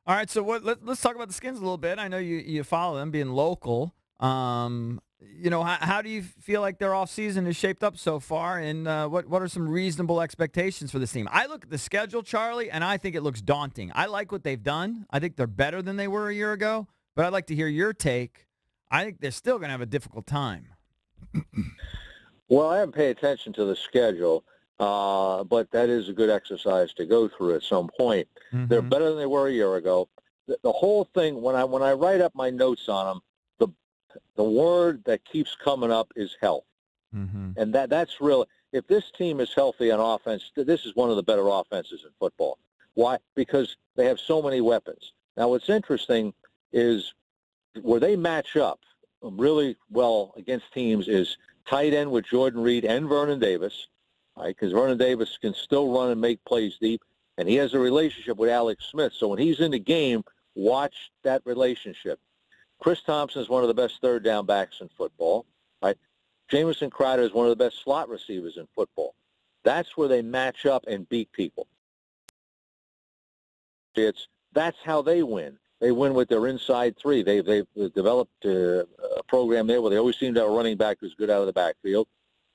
All right, so let's talk about the Skins a little bit. I know you follow them, being local. How do you feel like their offseason is shaped up so far, and what are some reasonable expectations for this team? I look at the schedule, Charlie, and I think it looks daunting. I like what they've done. I think they're better than they were a year ago, but I'd like to hear your take. I think they're still going to have a difficult time. Well, I haven't paid attention to the schedule, but that is a good exercise to go through at some point. Mm-hmm. They're better than they were a year ago. The whole thing, when I write up my notes on them, the word that keeps coming up is health. Mm-hmm. And that's real. If this team is healthy on offense, this is one of the better offenses in football. Why? Because they have so many weapons. Now, what's interesting is where they match up really well against teams is tight end with Jordan Reed and Vernon Davis, right? Because Vernon Davis can still run and make plays deep, and he has a relationship with Alex Smith. So when he's in the game, watch that relationship. Chris Thompson is one of the best third down backs in football, right? Jamison Crowder is one of the best slot receivers in football. That's where they match up and beat people. That's how they win. They win with their inside three. They've developed a program there where they always seem to have a running back who's good out of the backfield,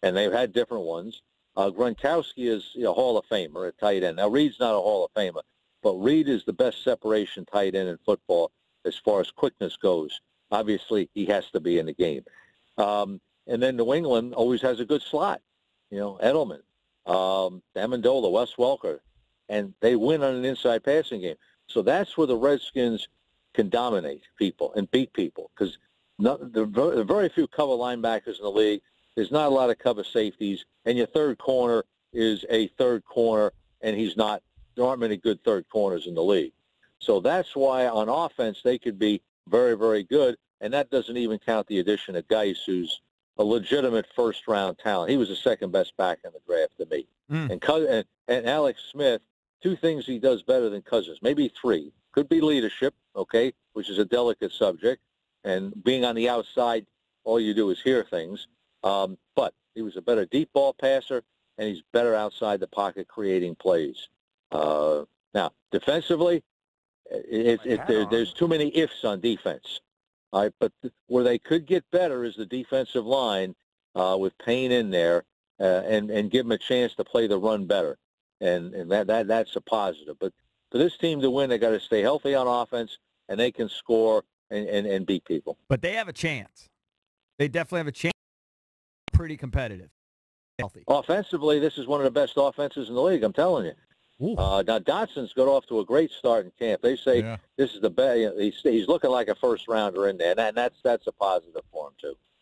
and they've had different ones. Gronkowski is a Hall of Famer at tight end. Now, Reed's not a Hall of Famer, but Reed is the best separation tight end in football as far as quickness goes. Obviously, he has to be in the game. And then New England always has a good slot. Edelman, Amendola, Wes Welker, and they win on an inside passing game. So that's where the Redskins can dominate people and beat people because there are very few cover linebackers in the league. There's not a lot of cover safeties, and your third corner is a third corner, and he's not. There aren't many good third corners in the league. So that's why on offense they could be very, very good, and that doesn't even count the addition of Geis, who's a legitimate first-round talent. He was the second-best back in the draft to me. And Alex Smith, two things he does better than Cousins, maybe three. Could be leadership, okay, which is a delicate subject, and being on the outside, all you do is hear things. But he was a better deep ball passer, and he's better outside the pocket creating plays. Now, defensively, there's too many ifs on defense. All right, but where they could get better is the defensive line with Payne in there and give them a chance to play the run better. And that's a positive. But for this team to win, they got to stay healthy on offense, and they can score and beat people. But they have a chance. They definitely have a chance. Pretty competitive. Healthy. Offensively, this is one of the best offenses in the league, I'm telling you. Now, Dotson's got off to a great start in camp. They say this is the best. He's looking like a first-rounder in there, and that's a positive for him, too.